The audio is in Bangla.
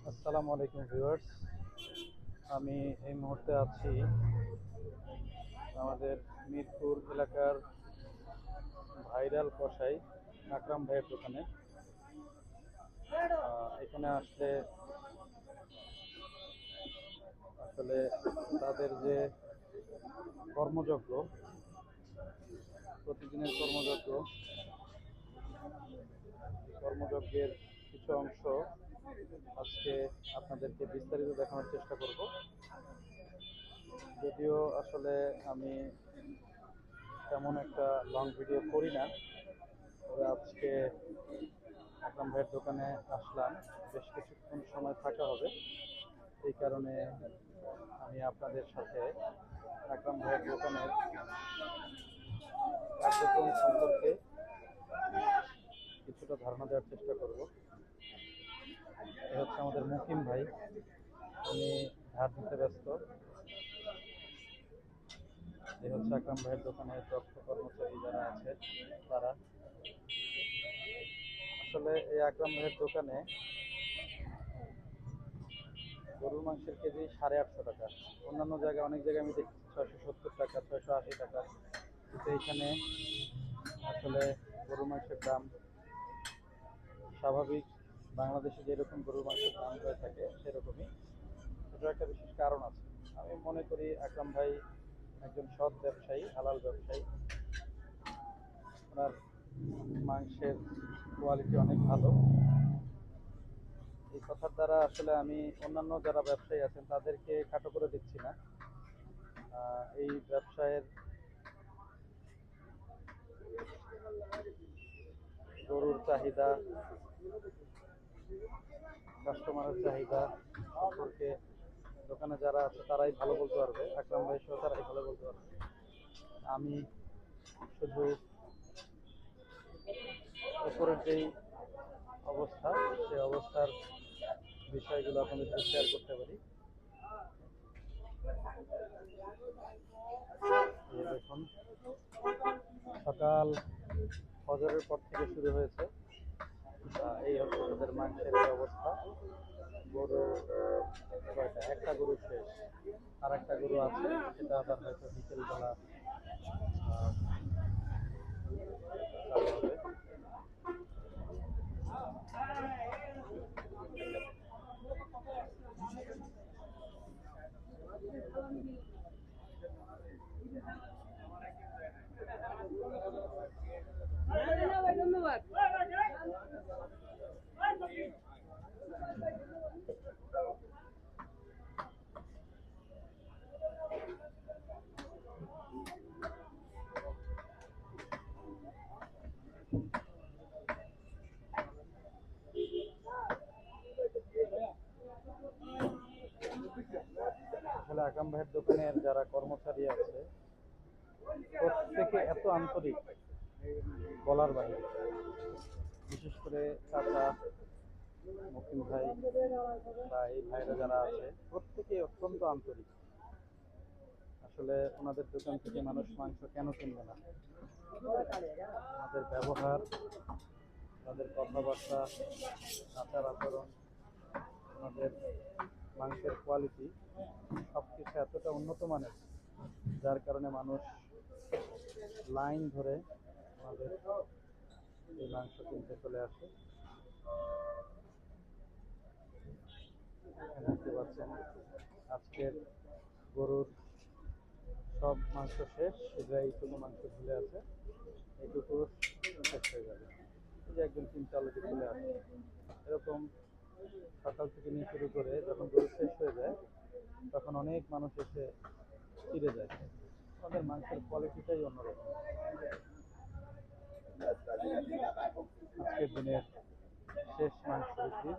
আসসালামু আলাইকুম ভিউয়ার্স। আমি এই মুহূর্তে আছি আমাদের মিরপুর এলাকার ভাইরাল কসাই আকরাম ভাইয়ের দোকানে। এখানে আসলে আসলে তাদের যে কর্মযজ্ঞ, প্রতিদিনের কর্মযজ্ঞের কিছু অংশ আজকে আপনাদেরকে বিস্তারিত দেখানোর চেষ্টা করব। যদিও আসলে আমি তেমন একটা লং ভিডিও করি না, তবে আজকে আকরাম ভাইয়ের দোকানে আসলাম, বেশ কিছুক্ষণ সময় থাকা হবে। এই কারণে আমি আপনাদের সাথে আকরাম ভাইয়ের দোকানের কার্যক্রম সম্পর্কে কিছুটা ধারণা দেওয়ার চেষ্টা করব। এ হচ্ছে আমাদের মুকিম ভাই, উনি ধার দিতে ব্যস্ত। এই হচ্ছে আকরাম ভাইয়ের দোকানের দক্ষ কর্মচারী যারা আছে তারা। আসলে এই আকরাম ভাইয়ের দোকানে গরুর মাংসের কেজি 850 টাকা। অন্যান্য জায়গায়, অনেক জায়গায় আমি দেখছি 670 টাকা, 680 টাকা। কিন্তু এইখানে আসলে গরুর মাংসের দাম স্বাভাবিক বাংলাদেশে যেরকম গরুর মাংসের দাম হয়ে থাকে সেরকমই। এটার একটা বিশেষ কারণ আছে। আমি মনে করি আকরাম ভাই একজন সৎ ব্যবসায়ী, হালাল ব্যবসায়ী। ওনার মাংসের কোয়ালিটি অনেক ভালো। এই কথার দ্বারা আসলে আমি অন্যান্য যারা ব্যবসায়ী আছেন তাদেরকে খাটো করে দিচ্ছি না। এই ব্যবসায়ের গরুর চাহিদা, কাস্টমারের চাহিদা সম্পর্কে দোকানে যারা আছে তারাই ভালো বলতে পারবে, আকরাম ভাই সহ তারাই ভালো বলতে পারবে। আমি শুধু উপরের যেই অবস্থা, সেই অবস্থার বিষয়গুলো আপনাদের সাথে শেয়ার করতে পারি। দেখুন, সকাল ফজরের পর থেকে শুরু হয়েছে। এই হচ্ছে তাদের মাংসের এই অবস্থা। গরু কয়টা? একটা গরু শেষ, আর একটা গরু আছে, সেটা আবার হয়তো বিকেলবেলা চালু হবে। ধন্যবাদ। আসলে আকরাম ভাইয়ের দোকানের যারা কর্মচারী আছে প্রত্যেকে এত আন্তরিক, বলার বাইরে। বিশেষ করে চাচা, মুকিম ভাই বা এই ভাইরা যারা আছে প্রত্যেকে অত্যন্ত আন্তরিক। আসলে ওনাদের দোকান থেকে মানুষ মাংস কেন কিনবে না? ওনাদের ব্যবহার, তাদের কথাবার্তা, আচার আচরণ, ওনাদের মাংসের কোয়ালিটি সব কিছু এতটা উন্নত মানের, যার কারণে মানুষ লাইন ধরে আমাদের এই মাংস কিনতে চলে আসে। দেখতে পাচ্ছেন আজকের গরুর সব মাংস শেষ, শুধু এইটুকু মাংস ঝুলে আছে, এইটুকু শেষ হয়ে যাবে। এই যে একজন চিন্তা আলোকে চলে আসে। এরকম সকাল থেকে নিয়ে শুরু করে যখন গরু শেষ হয়ে যায় তখন অনেক মানুষ এসে ফিরে যায়। আমাদের মাংসের কোয়ালিটিটাই অন্যরকম। আজকের দিনের শেষ মাংস বিক্রি।